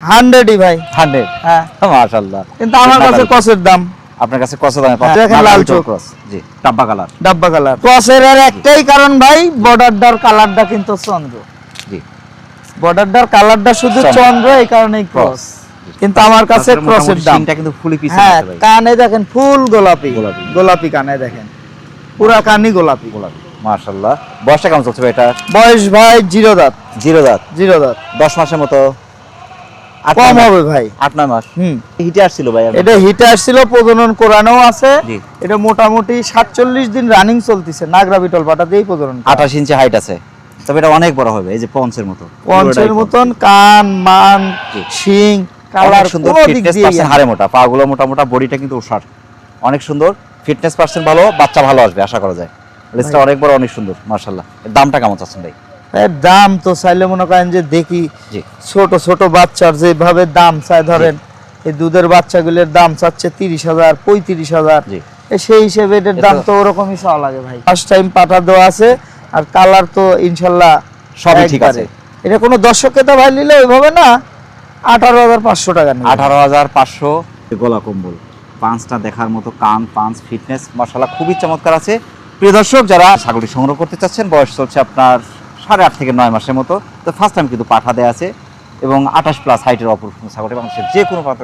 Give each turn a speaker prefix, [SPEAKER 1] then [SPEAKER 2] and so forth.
[SPEAKER 1] 100 ভাই
[SPEAKER 2] 100।
[SPEAKER 1] হ্যাঁ
[SPEAKER 2] মাশাআল্লাহ।
[SPEAKER 1] কিন্তু আমার কাছে ক্রসের দাম,
[SPEAKER 2] আপনার কাছে কত দামে
[SPEAKER 1] হ্যাঁ, দেখেন লাল চোখ।
[SPEAKER 2] ক্রস, জি, ডাব্বা কালার।
[SPEAKER 1] ডাব্বা কালার ক্রসের এর একটাই কারণ ভাই, বর্ডারটার কালারটা কিন্তু চন্দ্র,
[SPEAKER 2] জি,
[SPEAKER 1] বর্ডারটার কালারটা শুধু
[SPEAKER 2] চন্দ্র।
[SPEAKER 1] চন্দ্র, এই কারণেই ক্রস। কিন্তু আমার কাছে
[SPEAKER 2] তাছাড়া
[SPEAKER 1] ক্রসের
[SPEAKER 2] মোটামুটি
[SPEAKER 1] দাম,
[SPEAKER 2] সিংটা কিন্তু ফুলি পিছে
[SPEAKER 1] হ্যাঁ
[SPEAKER 2] আছে ভাই।
[SPEAKER 1] কানে দেখেন ফুল গোলাপি,
[SPEAKER 2] গোলাপি।
[SPEAKER 1] গোলাপি কানে দেখেন, পুরা কানই গোলাপি।
[SPEAKER 2] গোলাপি, মাশাআল্লাহ। বয়সটা কেমন চলছে ভাই এটা?
[SPEAKER 1] বয়স ভাই 0 দাঁত,
[SPEAKER 2] 0 দাঁত,
[SPEAKER 1] 0 দাঁত,
[SPEAKER 2] 10 মাসের মতো,
[SPEAKER 1] কম হবে ভাই।
[SPEAKER 2] 8-9 মাস।
[SPEAKER 1] হুম,
[SPEAKER 2] হিটে আসছিল ভাই
[SPEAKER 1] এটা হিটে আসছিল, প্রজনন করানো আছে।
[SPEAKER 2] জি।
[SPEAKER 1] এটা মোটামুটি 47 দিন রানিং চলতেছে, নাগরা বিটল পাটা দিয়েই প্রজনন করা।
[SPEAKER 2] 28 ইঞ্চি হাইট আছে, তবে এটা অনেক বড় হবে, এই যে পঞ্চের মতো,
[SPEAKER 1] পঞ্চের মতন কান, মান,
[SPEAKER 2] জি।
[SPEAKER 1] শিং,
[SPEAKER 2] কালার
[SPEAKER 1] কালার
[SPEAKER 2] সুন্দর,
[SPEAKER 1] কোনো দিক
[SPEAKER 2] ফিটনেস
[SPEAKER 1] দিয়ে
[SPEAKER 2] পার্সেন্ট হাড়ে মোটা, পাগুলো মোটা মোটা, বডিটা কিন্তু ওষার, অনেক সুন্দর, ফিটনেস পার্সেন্ট ভালো, বাচ্চা ভালো আসবে আশা করা যায়। লিস্টটা অনেক বড়, অনেক সুন্দর, মাশাআল্লাহ। এর দামটা কেমন চাচ্ছেন ভাই?
[SPEAKER 1] এর দাম তো চাইলে মনে করেন যে দেখি
[SPEAKER 2] জি,
[SPEAKER 1] ছোট ছোট বাচ্চার যেভাবে দাম চায়, ধরেন এই দুধের বাচ্চাগুলোর দাম চাচ্ছে 30,000, 35,000,
[SPEAKER 2] জি।
[SPEAKER 1] সেই হিসেবে এটার দাম তো ওরকমই চাওয়া লাগে ভাই। ফার্স্ট টাইম পাঠা দেওয়া আছে, আর কালার তো ইনশাল্লাহ
[SPEAKER 2] সবই ঠিক
[SPEAKER 1] একবারে।
[SPEAKER 2] আছে।
[SPEAKER 1] এটা কোনো দর্শককে তো ভাই নিলে ওইভাবে না, 18,500 টাকা নিবে।
[SPEAKER 2] 18,500। গলা কম্বল, পাঁচটা দেখার মতো, কান, পাঁচ, ফিটনেস মাশাআল্লাহ খুবই চমৎকার আছে। প্রিয় দর্শক, যারা ছাগলটি সংগ্রহ করতে চাচ্ছেন, বয়স চলছে আপনার 8.5 থেকে 9 মাসের মতো, তো ফার্স্ট টাইম কিন্তু পাঠা দেয়া আছে এবং 28+ হাইটের অপর ছাগলটি বাংলাদেশের যে কোনো প্রান্ত